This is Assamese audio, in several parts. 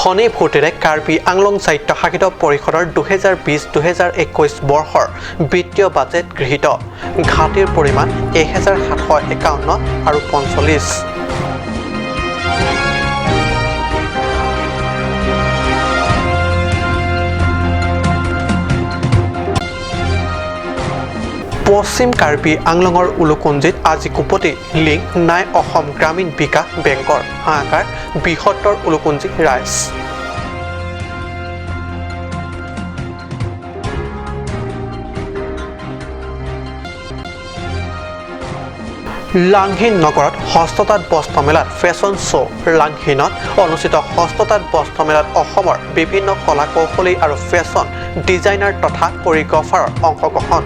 ঘনীভূতেৰে কাৰ্বি আংলং স্বায়ত্তশাসিত পৰিষদৰ 2020-2021 বৰ্ষৰ বিত্তীয় বাজেট গৃহীত ঘাটিৰ পৰিমাণ 1751 আৰু 45। পশ্চিম কাৰ্বি আংলঙৰ উলুকুঞ্জিত আজি কুপতি লিংক নাই অসম গ্ৰামীণ বিকাশ বেংকৰ হাহাকাৰ বৃহত্তৰ উলুকুঞ্জি ৰাইজ। লাংহিন নগৰত হস্ততাঁত বস্ত্ৰমেলাত ফেশ্বন শ্ব' লাংহিনত অনুষ্ঠিত হস্ততাঁত বস্ত্ৰমেলাত অসমৰ বিভিন্ন কলা কৌশলী আৰু ফেশ্বন ডিজাইনাৰ তথা কৰিগ্ৰাফাৰৰ অংশগ্ৰহণ।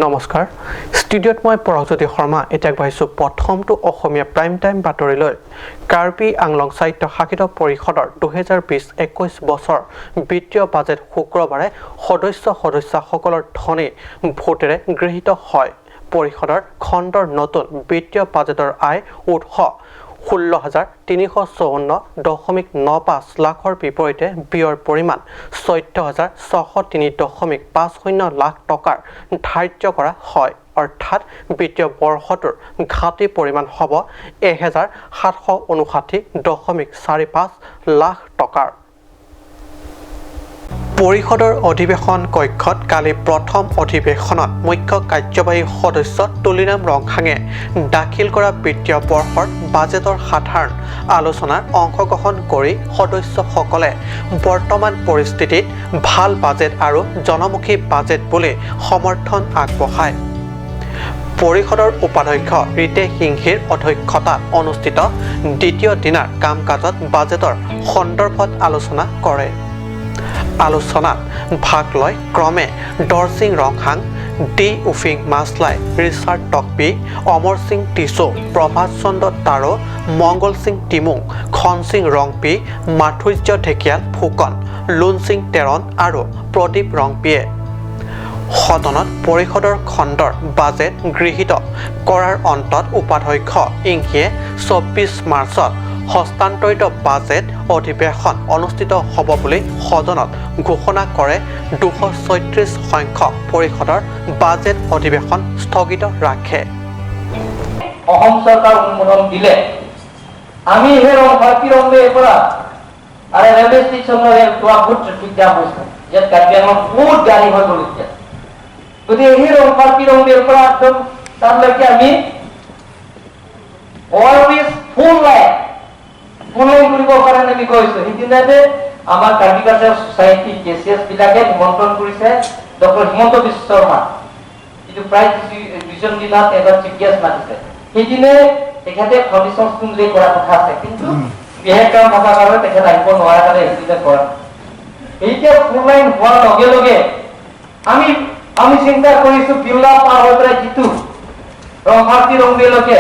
নমস্কাৰ, ষ্টুডিঅ'ত মই পৰজ্যোতি শৰ্মা। এতিয়া আগবাঢ়িছোঁ প্ৰথমটো অসমীয়া প্ৰাইম টাইম বাতৰিলৈ। কাৰ্বি আংলং স্বায়ত্তশাসিত পৰিষদৰ 2020-21 বছৰ বিত্তীয় বাজেট শুক্ৰবাৰে সদস্যসকলৰ ধ্বনি ভোটেৰে গৃহীত হয়। পৰিষদৰ খণ্ডৰ নতুন বিত্তীয় বাজেটৰ আয় উৎস 16,354.95 লাখৰ বিপৰীতে ব্যয়ৰ পৰিমাণ 14,603.50 লাখ টকাৰ ধাৰ্য কৰা হয়। অৰ্থাৎ বিত্তীয় বৰ্ষটোৰ ঘাটি পৰিমাণ হ'ব 1,759.45 লাখ টকাৰ। পৰিষদৰ অধিৱেশন কক্ষত কালি প্ৰথম অধিৱেশনত মুখ্য কাৰ্যবাহী সদস্য তুলিৰাম ৰংখাঙে দাখিল কৰা বিত্তীয় বৰ্ষৰ বাজেটৰ সাধাৰণ আলোচনাত অংশগ্ৰহণ কৰি সদস্যসকলে বৰ্তমান পৰিস্থিতিত ভাল বাজেট আৰু জনমুখী বাজেট বুলি সমৰ্থন আগবঢ়ায়। পৰিষদৰ উপাধ্যক্ষ ৰিতেশ সিংঘিৰ অধ্যক্ষতাত অনুষ্ঠিত দ্বিতীয় দিনাৰ কাম কাজত বাজেটৰ সন্দৰ্ভত আলোচনা কৰে। আলোচনাত ভাগ লয় ক্ৰমে দৰসিং ৰংখাং, ডি উফিং মাছলাই, ৰিচাৰ্ড টকপি, অমৰ সিং টিছু, প্ৰভাত চন্দ্ৰ তাৰো, মংগল সিং টিমুং, খন সিং ৰংপি, মাথুৰ্য ঢেকিয়াল ফুকন, লুন সিং তেৰণ আৰু প্ৰদীপ ৰংপিয়ে। সদনত পৰিষদৰ খণ্ডৰ বাজেট গৃহীত কৰাৰ অন্তত উপাধ্যক্ষ ইংঘিয়ে 24 মাৰ্চত হস্তান্তৰিত বাজেট অধিৱেশন অনুষ্ঠিত হ'ব বুলি সদনত ঘোষণা কৰে। 236 সংখ্যক পৰিষদৰ বাজেট অধিৱেশন স্থগিত ৰাখে। অসম চৰকাৰ অনুমোদন দিলে আমি পৰা আৰু ৰেলৱে ষ্টেচনৰ বহুত ট্ৰেফিক জাম হৈছে, ইয়াত কাৰ্বি আংলঙত বহুত গাড়ী হৈ গ'ল। এতিয়া গতিকে সেই ৰংঘৰ পৰা একদম তালৈকে আমি অলৱেজ ফুল লাইন কৰিবৰ কাৰণে আমি কৈছোঁ। সেইদিনাতে আমাৰ কাৰ্বি কালচাৰ ছ'চাইটি কেচিএছ বিলাকে নিমন্ত্ৰণ কৰিছে ডক্টৰ হিমন্ত বিশ্ব শৰ্মা, যিটো প্ৰায় দুজন দিনত এজন চিফ গেষ্ট মাতিছে। সেইদিনে তেখেতে ফাউণ্ডেশ্যন স্কুল কৰা কথা আছে, কিন্তু বিশেষ কাম থকাৰ কাৰণে তেখেত আহিব নোৱাৰা কাৰণে সেইদিনা কৰা। এতিয়া ফুল লাইন হোৱাৰ লগে লগে আমি চিন্তা কৰিছোঁ বিল্লা পাৰ হৈ পেলাই যিটো ৰংঘৰলৈকে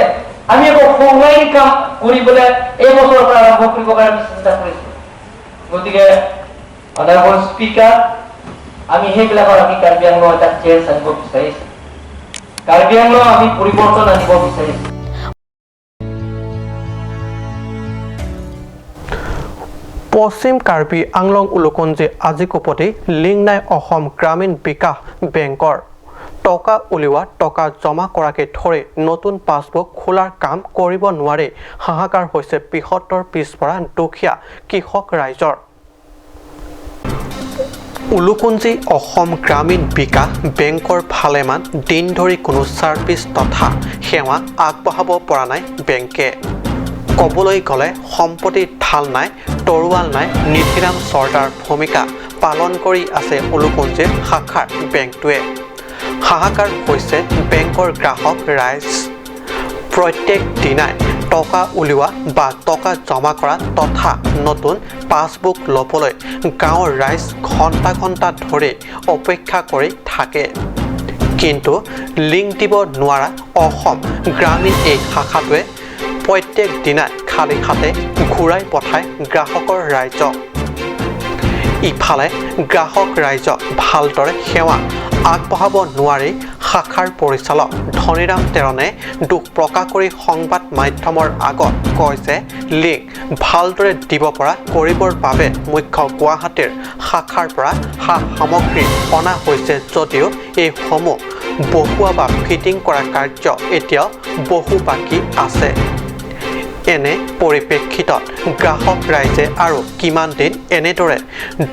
আমি আকৌ ফুল লাইন কাম কৰিবলৈ এই বছৰৰ পৰা আৰম্ভ কৰিবৰ কাৰণে আমি চিন্তা কৰিছোঁ। গতিকে অনাৰেবল স্পীকাৰ, আমি সেইবিলাকৰ আমি কাৰ্বি আংলং এটা চেঞ্জ আনিব বিচাৰিছোঁ। কাৰ্বি আংলং আমি পৰিৱৰ্তন আনিব বিচাৰিছোঁ। পশ্চিম কাৰ্বি আংলং উলুকুঞ্জি আজি কুপতি লিংক নাই অসম গ্ৰামীণ বিকাশ বেংকৰ টকা উলিওৱা, টকা জমা কৰাকে ধৰি নতুন পাছবুক খোলাৰ কাম কৰিব নোৱাৰি হাহাকাৰ হৈছে বৃহত্তৰ পিছপৰা দুখীয়া কৃষক ৰাইজৰ। উলুকুঞ্জি অসম গ্ৰামীণ বিকাশ বেংকৰ ভালেমান দিন ধৰি কোনো ছাৰ্ভিচ তথা সেৱা আগবঢ়াব পৰা নাই বেংকে। ক'বলৈ গ'লে সম্পত্তিৰ ঢাল নাই, তৰোৱাল নাই, নিধিৰাম চৰ্দাৰ ভূমিকা পালন কৰি আছে উলুকুঞ্জিৰ শাখাৰ বেংকটোৱে। হাহাকাৰ হৈছে বেংকৰ গ্ৰাহক ৰাইজ। প্ৰত্যেক দিনাই টকা উলিওৱা বা টকা জমা কৰা তথা নতুন পাছবুক ল'বলৈ গাঁৱৰ ৰাইজ ঘণ্টা ঘণ্টা ধৰি অপেক্ষা কৰি থাকে। কিন্তু লিংক দিব নোৱাৰা অসম গ্ৰামীণ এই শাখাটোৱে প্ৰত্যেক দিনাই খালী হাতে ঘূৰাই পঠায় গ্ৰাহকৰ ৰাইজক। ইফালে গ্ৰাহক ৰাইজক ভালদৰে সেৱা আগবঢ়াব নোৱাৰি শাখাৰ পৰিচালক ধনীৰাম তেৰণে দুখ প্ৰকাশ কৰি সংবাদ মাধ্যমৰ আগত কয় যে লিংক ভালদৰে দিব পৰা কৰিবৰ বাবে মুখ্য গুৱাহাটীৰ শাখাৰ পৰা সা সামগ্ৰী অনা হৈছে যদিও এইসমূহ বহুৱা বা ফিটিং কৰা কাৰ্য এতিয়াও বহু বাকী আছে। এনে পৰিপ্ৰেক্ষিতত গ্ৰাহক ৰাইজে আৰু কিমান দিন এনেদৰে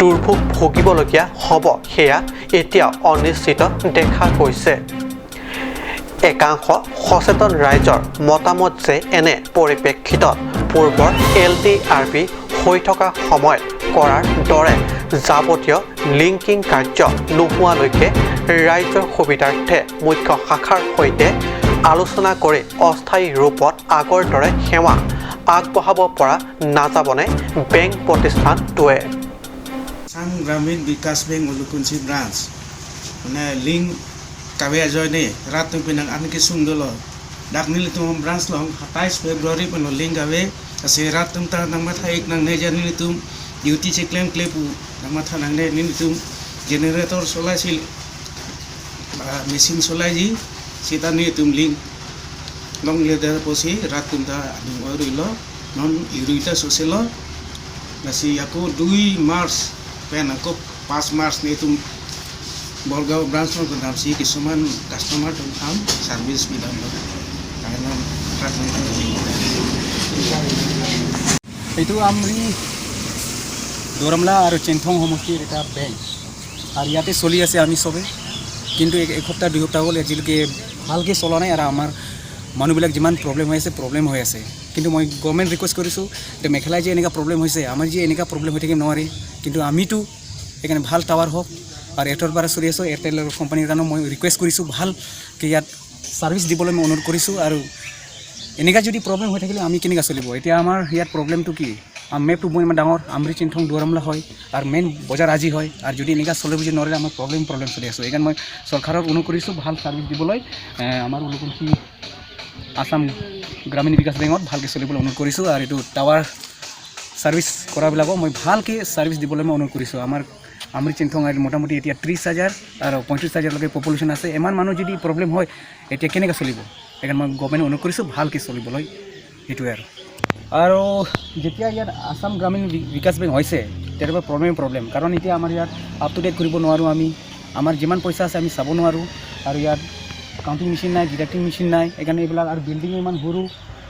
দুৰ্ভোগ ভুগিবলগীয়া হ'ব সেয়া এতিয়া অনিশ্চিত দেখা গৈছে। একাংশ সচেতন ৰাইজৰ মতামত যে এনে পৰিপ্ৰেক্ষিতত পূৰ্বৰ LDRB হৈ থকা সময়ত কৰাৰ দৰে যাৱতীয় লিংকিং কাৰ্য নোহোৱালৈকে ৰাইজৰ সুবিধাৰ্থে মুখ্য শাখাৰ সৈতে আলোচনা কৰি অস্থায়ী ৰূপত আগৰ দৰে সেৱা আগবঢ়াব পৰা নাযাবনে বেংক প্ৰতিষ্ঠানটোৱে? আসাম গ্রামীণ বিকাশ বেংক উলুকুঞ্চি ব্রাঞ্চ মানে লিঙ্ক কাবে আজয়নে রাত পিনাং আনকি সুন্দল ডাকনিল তুম ব্রাঞ্চ লং 27 ফেব্রুয়ারি পনো লিঙ্ক কাবে আছে রাত তুম তা নাংমা থাইক নাং নে জানি তুম ইউটি চে ক্লেম ক্লেপু নাংমা থা নাং নে নি তুম জেনারেটর চলাইছিল মেশিন চলাই জি সেটা নিয়ে তুম লিঙ্ক লং লেদার পসি রাত তুম তা রইল নন ইউরিটা সোশ্যাল নাসি আকৌ 2 মার্চ পেন আকৌ 5 মার্চ নিয়ে তুম বলগাঁও ব্রাঞ্চ में नाम सी কিছুমান কাস্টমার তুম কাম সার্ভিস বিদাম কারণ এইটো আমি দৰমলা আৰু চেংথং সমষ্টিৰ এটা বেংক আৰু ইয়াতে চলি আছে আমি চবে কিন্তু এসপ্তাহ 2 সপ্তাহ হ'ল আজিলৈকে ভালকৈ চলা নাই আৰু আমাৰ মানুহবিলাক যিমান প্ৰব্লেম হৈ আছে কিন্তু মই গভৰ্ণমেণ্ট ৰিকুৱেষ্ট কৰিছোঁ যে মেঘালয় যে এনেকুৱা প্ৰব্লেম হৈছে আমাৰ যে এনেকুৱা প্ৰব্লেম হৈ থাকিব নোৱাৰে কিন্তু আমিতো সেইকাৰণে ভাল টাৱাৰ হওক আৰু এয়াৰটেলৰ পৰা চলি আছোঁ এয়াৰটেল কোম্পানীৰ কাৰণে মই ৰিকুৱেষ্ট কৰিছোঁ ভালকৈ ইয়াত ছাৰ্ভিচ দিবলৈ মই অনুৰোধ কৰিছোঁ আৰু এনেকুৱা যদি প্ৰব্লেম হৈ থাকিলে আমি কেনেকৈ চলিব এতিয়া আমাৰ ইয়াত প্ৰব্লেমটো কি মেপটো মই ইমান ডাঙৰ আমৰি চিন্থং দৰমলা হয় আৰু মেইন বজাৰ আজি হয় আৰু যদি এনেকুৱা চলে বুজি নোৱাৰিলে আমাৰ প্ৰব্লেম চলি আছোঁ সেইকাৰণে মই চৰকাৰক অনুৰোধ কৰিছোঁ ভাল ছাৰ্ভিচ দিবলৈ আমাৰ উলুকুঞ্চি আসাম গ্ৰামীণ বিকাশ বেংকত ভালকৈ চলিবলৈ অনুৰোধ কৰিছোঁ আৰু এইটো টাৱাৰ ছাৰ্ভিচ কৰাবিলাকক মই ভালকৈ ছাৰ্ভিচ দিবলৈ মই অনুৰোধ কৰিছোঁ আমাৰ আমৰি চিন্থং মোটামুটি এতিয়া 30,000 আৰু 35,000লৈকে পপুলেশ্যন আছে ইমান মানুহ যদি প্ৰব্লেম হয় এতিয়া কেনেকৈ চলিব সেইকাৰণে মই গভৰ্ণমেণ্ট অনুৰোধ কৰিছোঁ ভালকৈ চলিবলৈ সেইটোৱে আৰু যেতিয়া ইয়াত আসাম গ্ৰামীণ বিকাশ বেংক হৈছে তেতিয়াৰ প্ৰব্লেম কাৰণ এতিয়া আমাৰ ইয়াত আপ টু ডেট কৰিব নোৱাৰোঁ আমি আমাৰ যিমান পইচা আছে আমি চাব নোৱাৰোঁ আৰু ইয়াত কাউণ্টিং মেচিন নাই ডিডাক্টিং মেচিন নাই সেইকাৰণে এইবিলাক আৰু বিল্ডিঙো ইমান সৰু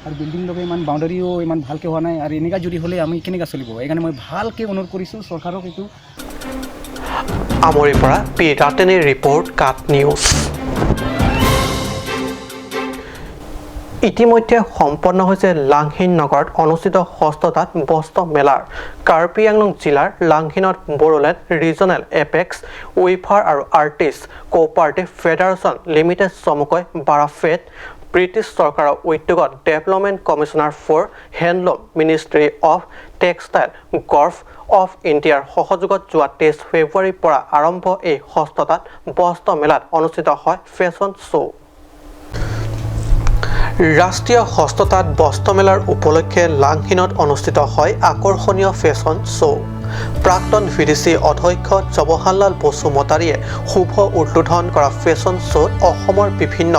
আৰু বিল্ডিং লগে ইমান বাউণ্ডাৰীও ইমান ভালকৈ হোৱা নাই আৰু এনেকুৱা যদি হ'লে আমি কেনেকৈ চলিব সেইকাৰণে মই ভালকৈ অনুৰোধ কৰিছোঁ চৰকাৰক এইটো। আমৰিৰ পৰা পি ৰাটেনীৰ ৰিপৰ্ট কাট নিউজ। ইতিমধ্যে সম্পন্ন হৈছে লাংহিন নগৰত অনুষ্ঠিত ষষ্ঠতাত বস্ত্ৰ মেলাৰ কাৰ্বি আংলং জিলাৰ লাংহিনত বড়োলেণ্ড ৰিজনেল এপেক্স উইফাৰ আৰু আৰ্টিষ্ট কোঅপাৰেটিভ ফেডাৰেশ্যন লিমিটেড চমুকৈ বাৰাফেড ব্ৰিটিছ চৰকাৰৰ উদ্যোগত development commissioner for handloom ministry of textile গল্ফ অফ ইণ্ডিয়াৰ সহযোগত যোৱা 23 ফেব্ৰুৱাৰীৰ পৰা আৰম্ভ এই ষষ্ঠতাত বস্ত্ৰ মেলাত অনুষ্ঠিত হয় ফেশ্বন শ্ব'। ৰাষ্ট্ৰীয় ষষ্ঠতাত বস্ত্ৰ মেলাৰ উপলক্ষে লাংহিনত অনুষ্ঠিত হয় আকৰ্ষণীয় ফেশ্বন শ্ব'। প্ৰাক্তন VDC অধ্যক্ষ জৱাহৰলাল বসুমতাৰীয়ে শুভ উদ্বোধন কৰা ফেশ্বন শ্ব'ত অসমৰ বিভিন্ন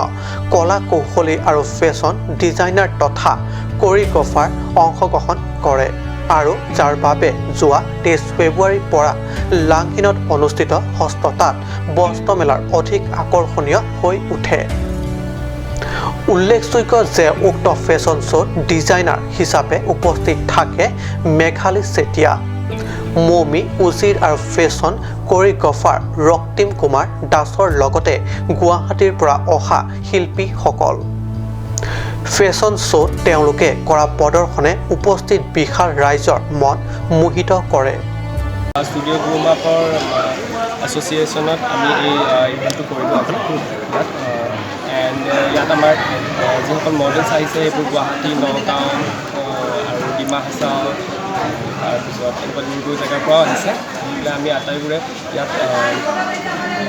কলা কৌশলী আৰু ফেশ্বন ডিজাইনাৰ তথা কৰিগ্ৰাফাৰ অংশগ্ৰহণ কৰে আৰু যাৰ বাবে যোৱা 23 ফেব্ৰুৱাৰীৰ পৰা লাংহিনত অনুষ্ঠিত ষষ্ঠতাত বস্ত্ৰ মেলাৰ অধিক আকৰ্ষণীয় হৈ উঠে। উল্লেখযোগ্য যে উক্ত ফেশ্বন শ্ব'ত ডিজাইনাৰ হিচাপে উপস্থিত থাকে মেঘালী চেতিয়া, মমি উজিৰ আৰু ফেশ্বন কৰিগ্ৰাফাৰ ৰক্তিম কুমাৰ দাসৰ লগতে গুৱাহাটীৰ পৰা অহা শিল্পীসকল। ফেশ্বন শ্ব'ত তেওঁলোকে কৰা প্ৰদৰ্শনে উপস্থিত বিশাল ৰাইজৰ মন মোহিত কৰে। ষ্টুডিঅ' গ্ৰুমাপৰ এছ'চিয়েশ্যনত আমি এই ইভেণ্টটো কৰিলোঁ এণ্ড ইয়াত আমাৰ যিসকল মডেলছ আহিছে এইবোৰ গুৱাহাটী নগাঁও আৰু ডিমা হাছাও তাৰপিছত এনেকুৱা দূৰ জেগাৰ পৰাও আহিছে সেইবিলাক আমি আটাইবোৰে ইয়াত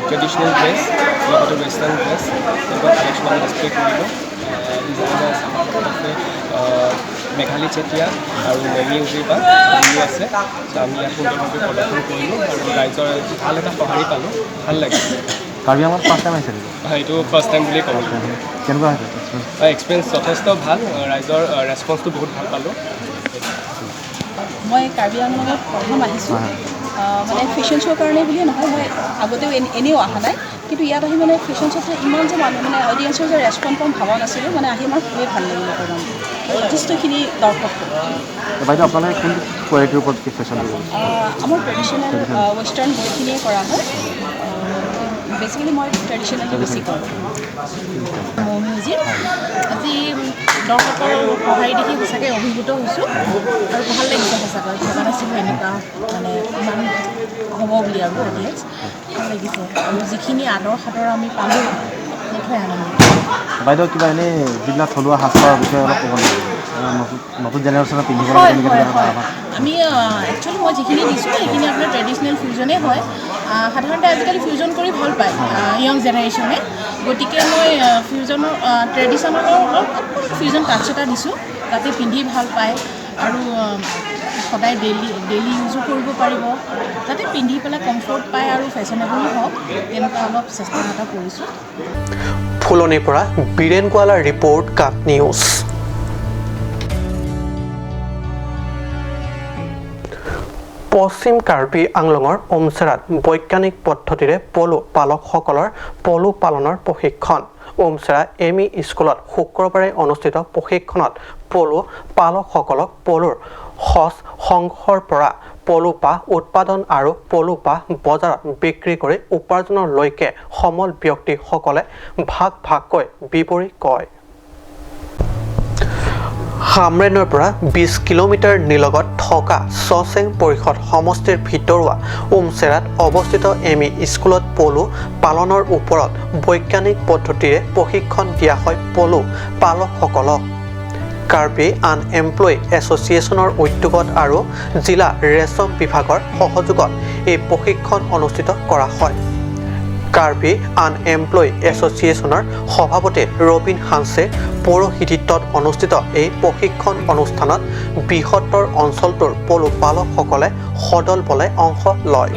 ট্ৰেডিশ্যনেল ড্ৰেছ লগতে ৱেষ্টাৰ্ণ ড্ৰেছ এনেকুৱা কালেকশ্যন আমি ডিছপ্লে কৰিলোঁ। ডিজাইনাৰ্ছ আমাৰ লগত আছে মেঘালী চেতিয়া আৰু মেমি উজিবা মেমিও আছে চ' আমি ইয়াত সুন্দৰভাৱে প্ৰদৰ্শন কৰিলোঁ আৰু ৰাইজৰ ভাল এটা সঁহাৰি পালোঁ, ভাল লাগিছে। কাৰ্বি আংলঙত ফাৰ্ষ্ট টাইম আহিছে নেকি? এইটো ফাৰ্ষ্ট টাইম বুলি ক'ব লাগিব। কেনেকুৱা হৈছে এক্সপিৰিয়েঞ্চ যথেষ্ট ভাল, ৰাইজৰ ৰেছপন্সটো বহুত ভাল পালোঁ। মই কাৰ্বি আংলঙত প্ৰথম আহিছোঁ, মানে ফেশ্বন শ্ব' কাৰণে বুলিয়ে নহয়, মই আগতেও এনেও অহা নাই, কিন্তু ইয়াত আহি মানে ফেশ্বন শ্ব'ত ইমান যে মানুহ মানে অডিয়েঞ্চৰ যে ৰেছপন্স পাম ভবা নাছিলোঁ, মানে আহি আমাৰ খুবেই ভাল লাগিলে প্ৰগ্ৰামটো, যথেষ্টখিনি দৰ্শক। বাইদেউ আপোনালোকে কোনটো কোৱালিটিৰ ওপৰত ফেশ্বন দিব? আমাৰ ট্ৰেডিশ্যনেল ৱেষ্টাৰ্ণ বহুতখিনিয়ে কৰা হয়, বেচিকেলি মই ট্ৰেডিশ্যনেলি বেছি কৰোঁ। মিউজিক আজি দৰ্শকৰ সঁহাৰি দেখি সঁচাকৈ অভিভূত হৈছোঁ আৰু ভাল লাগিছে সঁচাকৈ, ভবা নাছিলোঁ এনেকুৱা মানে ইমান হ'ব বুলি আৰু অডিয়েঞ্চ ভাল লাগিছে আৰু যিখিনি আদৰ সাদৰ আমি পালোঁ সেইটোৱে আনন্দিত। বাইদেউ কিবা এনেই যিবিলাক থলুৱা সাজপাৰৰ বিষয়ে অলপ ক'ব লাগিব, নতুন জেনেৰেশ্যনে পিন্ধিব হয় হয় হয়, আমি একচুৱেলি মই যিখিনি দিছোঁ সেইখিনি আপোনাৰ ট্ৰেডিশ্যনেল ফিউজনেই হয়, সাধাৰণতে আজিকালি ফিউজন কৰি ভাল পায় য়ং জেনেৰেশ্যনে, গতিকে মই ফিউজনৰ ট্ৰেডিশ্যনৰ অলপ ফিউজন টাচ এটা দিছোঁ, যাতে পিন্ধি ভাল পায় আৰু সদায় ডেইলি ইউজো কৰিব পাৰিব, যাতে পিন্ধি পেলাই কমফৰ্ট পায় আৰু ফেশ্বনেবলো হওক, তেনেকুৱা অলপ চেষ্টা এটা কৰিছোঁ। ফুলনিৰ পৰা বীৰেন গোৱালাৰ ৰিপৰ্ট, কাট নিউজ। পশ্চিম কাৰ্বি আংলঙৰ ওমচেৰাত বৈজ্ঞানিক পদ্ধতিৰে পলু পালকসকলৰ পলু পালনৰ প্ৰশিক্ষণ। ওমচেৰা এমি স্কুলত শুক্ৰবাৰে অনুষ্ঠিত প্ৰশিক্ষণত পলু পালকসকলক পলুৰ সঁচ সংগ্ৰহৰ পৰা পলু পাহ উৎপাদন আৰু পলু পাহ বজাৰত বিক্ৰী কৰি উপাৰ্জনলৈকে সমল ব্যক্তিসকলে ভাগ ভাগকৈ বিৱৰি কয়। হামৰেনৰ পৰা 20 কিলোমিটাৰ নিলগত থকা ছচেং পৰিষদ সমষ্টিৰ ভিতৰুৱা ওমচেৰাত অৱস্থিত এমি স্কুলত পলু পালনৰ ওপৰত বৈজ্ঞানিক পদ্ধতিৰে প্ৰশিক্ষণ দিয়া হয় পলু পালকসকলক। কাৰ্বি আনএমপ্লয় এছ'চিয়েশ্যনৰ উদ্যোগত আৰু জিলা ৰেচম বিভাগৰ সহযোগত এই প্ৰশিক্ষণ অনুষ্ঠিত কৰা হয়। কাৰ্বি আনএমপ্লয় এছ'চিয়েশ্যনৰ সভাপতি ৰবীন হানছে পৌৰোহিত্যত অনুষ্ঠিত এই প্ৰশিক্ষণ অনুষ্ঠানত বৃহত্তৰ অঞ্চলটোৰ পলু পালকসকলে সদল বলে অংশ লয়।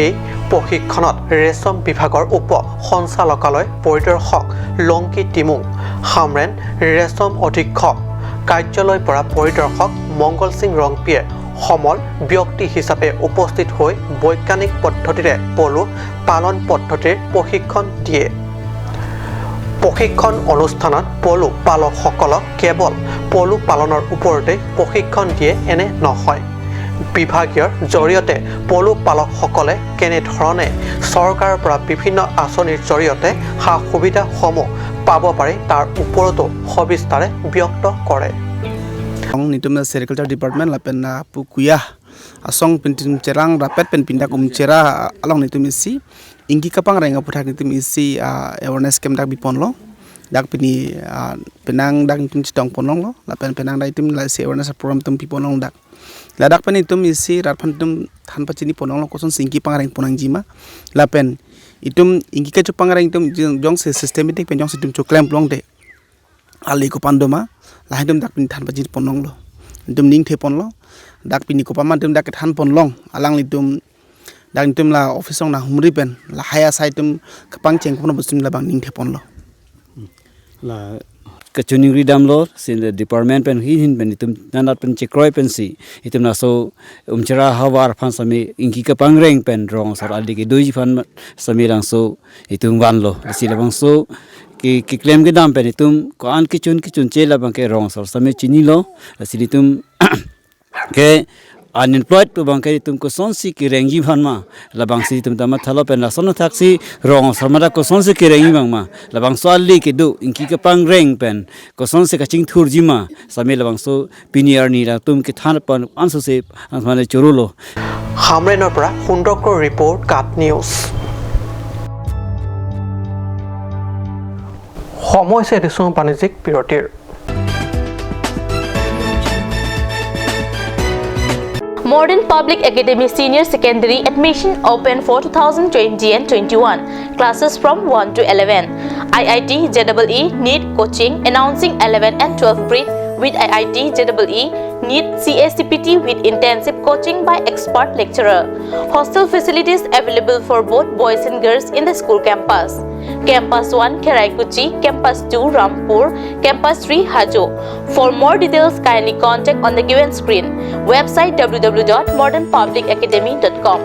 এই প্ৰশিক্ষণত ৰেচম বিভাগৰ উপ সঞ্চালকালয় পৰিদৰ্শক লংকি টিমুং, হামৰেন ৰেচম অধীক্ষক কাৰ্যালয়ৰ পৰা পৰিদৰ্শক মংগল সিং ৰংপিয়ে সমল ব্যক্তি হিচাপে উপস্থিত হৈ বৈজ্ঞানিক পদ্ধতিৰে পলু পালন পদ্ধতিৰ প্ৰশিক্ষণ দিয়ে। প্ৰশিক্ষণ অনুষ্ঠানত পলু পালকসকলক কেৱল পলু পালনৰ ওপৰতে প্ৰশিক্ষণ দিয়ে এনে নহয়, বিভাগীয় জৰিয়তে পলু পালকসকলে কেনেধৰণে চৰকাৰৰ পৰা বিভিন্ন আঁচনিৰ জৰিয়তে সা সুবিধাসমূহ পাব পাৰে তাৰ ওপৰতো সবিস্তাৰে ব্যক্ত কৰে। Nitum Sericulture Department lapen na pukuyah asong pentin cerang rapet pen pindak cera along nitum isi ingki kapang renga putak nitum isi awareness camp dak bipon lo dak pini penang dak nitum citong ponong lo lapen penang dak nitum la si awareness program tum piponong dak ladak pen nitum isi ratpan nitum tanpa cini ponong lo koson singki pangareng ponang jima lapen itum ingki kacu pangareng itum jong systematic pen jong situm cuklem plong de ali ko pandoma lahidum dak pin than pajit ponong lo dum ning the pon lo dak pin ko pama dum dak than pon long alang lidum dak dum la office ong na humri pen la haya sai dum kapang cheng pon busum la bang ning the pon lo la kachuning ridam lo sin the department pen hin pen itum nanat pen chekroi pen si itum na so umchara hawar phan sami ingki kapang reng pen rong sar aldi ke doi phan sami lang so itum wan lo si la bang so ki claim ke dam pen itum ko an ki chun chela bang ke rong sar sami chini lo asili tum ke unemployed to bang ke itum ko sonsi ki rengi bhan ma la bang si itum tama thalo pen la son thaksi rong sar ma ko sonsi ki rengi bang ma la bang so ali ke do inki ka pang reng pen ko sonsi ka ching thur jima sami la bang so pinier ni la tum ki than pan anso se mane chorulo হামৰেনৰ পৰা সুন্দৰকৰ ৰিপৰ্ট, কাট নিউজ। সময় হৈছে এডিশ্যন বাণিজ্যিক বিৰতিৰ। Modern Public Academy Senior Secondary admission open for 2020 and 21. Classes from 1 to 11. IIT JEE NEET coaching announcing 11 and 12 breed with IIT JEE NEET CACPT with intensive coaching by expert lecturer. Hostel facilities available for both boys and girls in the school campus. Campus 1 Keraikuchi, Campus 2 Rampur, Campus 3 Hajo. For more details, kindly contact on the given screen. Website www.modernpublicacademy.com.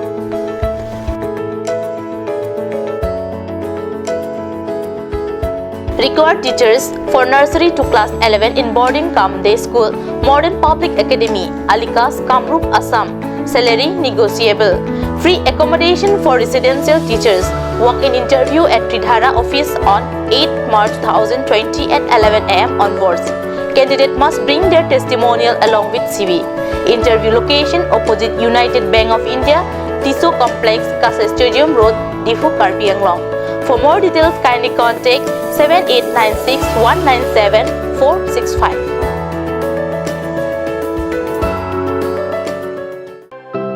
Required teachers for nursery to class 11 in boarding cum day school, Modern Public Academy, Alikas, Kamrup, Assam. Salary negotiable. Free accommodation for residential teachers. Walk-in interview at Tridhara office on 8 March 2020 at 11 am onwards. Candidate must bring their testimonial along with CV. Interview location opposite United Bank of India, Tiso Complex, Kasa Stadium Road, Difu, Karbi Anglong. For more details, kindly contact 7896 197 465.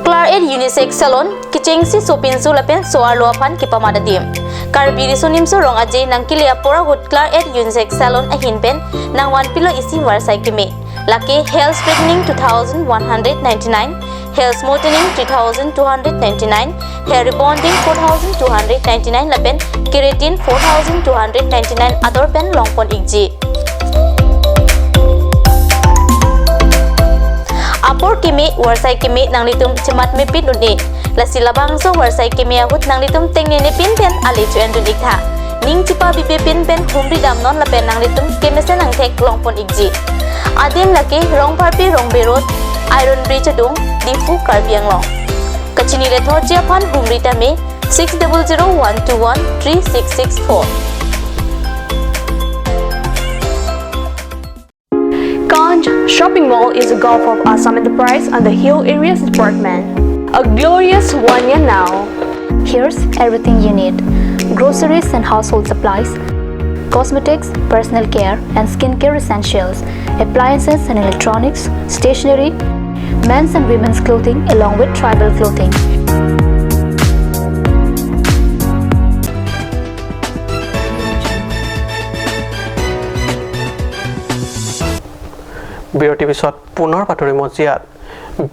Claret Unisex Salon, Kichengsi Sopinsu Lapen Soar Luapan Kipamadadim. Karbiri Sunimso Rong Ajay Nang Kilia Poragut Claret Unisex Salon Ahinpen Nang 1 Pilo Isi Warsai Kime. Lucky Hair Straightening 2199, Hair Smoothing 3299, Hair Rebonding 4299 Lapen, Keratin 4299 Other Pen Longpon Igji. Apor Kimi Warsai Kimi Nang Litum Cimat Mepit Duni, Lasilabangso Warsai Kimi Ahut Nang Litum Tengni Pin Pen Alitu and Dunikha. Ning Cipa Bibi Pin Pen Humri Dam Non Lapen Nang Litum Kemesen Nang Tek Longpon Igji. Adin Laki Rong Parpi Rong Berot Iron Bridge Adung Difu Karbi Anglong. Kachini Leto Japan Humrita Me 6001213664. Ganj Shopping Mall is a gulf of Assam Enterprise and the Hill Areas Department. A glorious 1 year now. Here's everything you need: groceries and household supplies, cosmetics, personal care and skincare essentials, appliances and electronics, stationery, men's and women's clothing along with tribal clothing. বিৰতিৰ পিছত পুনৰ বাতৰি মজিয়াত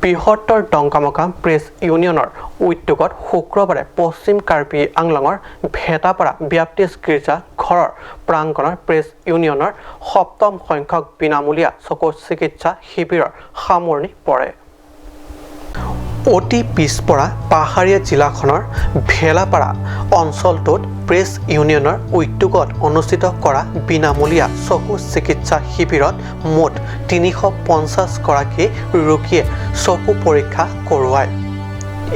বৃহত্তৰ ডংকামকা প্ৰেছ ইউনিয়নৰ উদ্যোগত শুক্ৰবাৰে পশ্চিম কাৰ্বি আংলঙৰ ভেটাপাৰা ব্যাপ্তিষ্ট গীৰ্জা ঘৰৰ প্ৰাংগণৰ প্ৰেছ ইউনিয়নৰ 7ম সংখ্যক বিনামূলীয়া চকু চিকিৎসা শিবিৰৰ সামৰণি পৰে। অতি পিছপৰা পাহাৰীয়া জিলাখনৰ ভেলাপাৰা অঞ্চলটোত প্ৰেছ ইউনিয়নৰ উদ্যোগত অনুষ্ঠিত কৰা বিনামূলীয়া চকু চিকিৎসা শিবিৰত মুঠ 350 গৰাকী ৰোগীয়ে চকু পৰীক্ষা কৰোৱায়।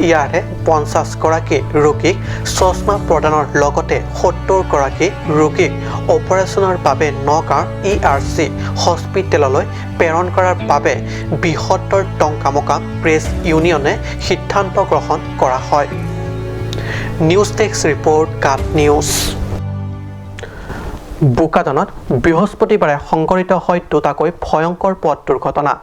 ইয়াৰে 50 গৰাকী ৰোগীক চশমা প্ৰদানৰ লগতে 70 গৰাকী ৰোগীক অপাৰেশ্যনৰ বাবে নগাঁৱৰ ERC হস্পিটেললৈ প্ৰেৰণ কৰাৰ বাবে বৃহত্তৰ ডংকামকা প্ৰেছ ইউনিয়নে সিদ্ধান্ত গ্ৰহণ কৰা হয়। নিউজ ডেস্ক ৰিপৰ্ট কাট নিউজ। বোকাজানত বৃহস্পতিবাৰে সংঘটিত হয় দুটাকৈ ভয়ংকৰ পথ দুৰ্ঘটনা।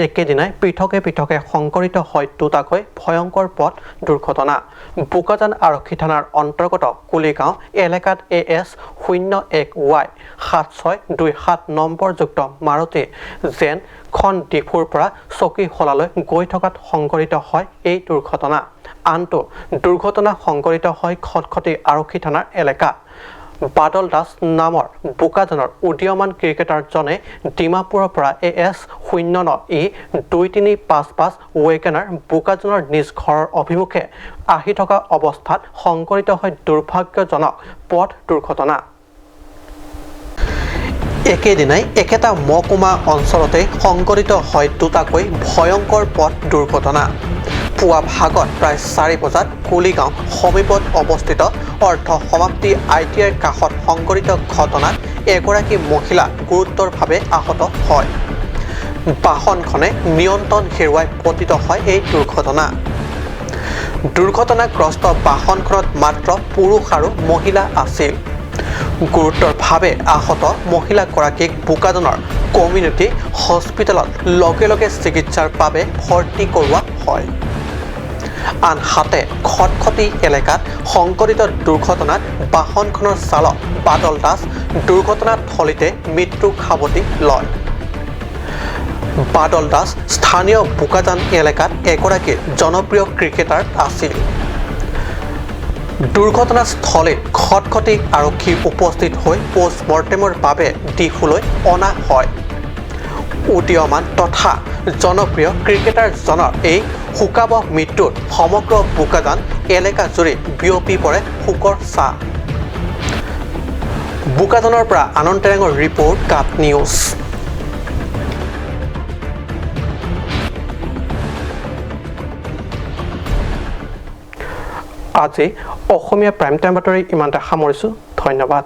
একেদিনাই পৃথকে পৃথকে সংঘটিত হয় দুটাকৈ ভয়ংকৰ পথ দুৰ্ঘটনা। বোকাজান আৰক্ষী থানাৰ অন্তৰ্গত কুলিগাঁও এলেকাত AS 01Y 7627 নম্বৰযুক্ত মাৰুতি যেন খন ডিফুৰ পৰা চকীহোলালৈ গৈ থকাত সংঘটিত হয় এই দুৰ্ঘটনা। আনটো দুৰ্ঘটনা সংঘটিত হয় খটখটি আৰক্ষী থানাৰ এলেকা। বাদল দাস নামৰ বোকাজানৰ উদীয়মান ক্ৰিকেটাৰজনে ডিমাপুৰৰ পৰা AS 09E2355 ৱেগনাৰ বোকাজানৰ নিজ ঘৰৰ অভিমুখে আহি থকা অৱস্থাত সংঘটিত হয় দুৰ্ভাগ্যজনক পথ দুৰ্ঘটনা। একেদিনাই একেটা মহকুমা অঞ্চলতে সংঘটিত হয় দুটাকৈ ভয়ংকৰ পথ দুৰ্ঘটনা। পুৱা ভাগত প্ৰায় 4 বজাত কুলিগাঁও সমীপত অৱস্থিত অৰ্ধ সমাপ্তি ITIৰ কাষত সংঘটিত ঘটনাত এগৰাকী মহিলা গুৰুতৰভাৱে আহত হয়। বাহনখনে নিয়ন্ত্ৰণ হেৰুৱাই পতিত হয় এই দুৰ্ঘটনা। দুৰ্ঘটনাগ্ৰস্ত বাহনখনত মাত্ৰ পুৰুষ আৰু মহিলা আছিল। গুৰুতৰভাৱে আহত মহিলাগৰাকীক বোকাজানৰ কমিউনিটি হস্পিটেলত লগে লগে চিকিৎসাৰ বাবে ভৰ্তি কৰোৱা হয়। আনহাতে খটখটি এলেকাত সংঘটিত দুৰ্ঘটনাত বাহনখনৰ চালক বাদল দাস দুৰ্ঘটনাস্থলীতে মৃত্যু সাৱটি লয়। বাদল দাস স্থানীয় বোকাজান এলেকাত এগৰাকী জনপ্ৰিয় ক্ৰিকেটাৰ আছিল। দুৰ্ঘটনাস্থলীত খটখটি আৰক্ষী উপস্থিত হৈ পোষ্টমৰ্টেমৰ বাবে দিশলৈ অনা হয়। উদীয়মান তথা জনপ্ৰিয় ক্ৰিকেটাৰজনৰ এই শোকাবহ মৃত্যুত সমগ্ৰ বোকাজান এলেকাজুৰি বিয়পি পৰে শোকৰ ছাঁ। বোকাজানৰ পৰা আনন্দ টেৰেঙৰ ৰিপৰ্ট কাপ নিউজ। আজি অসমীয়া প্ৰাইম টাইম বাতৰি ইমানতে সামৰিছোঁ। ধন্যবাদ।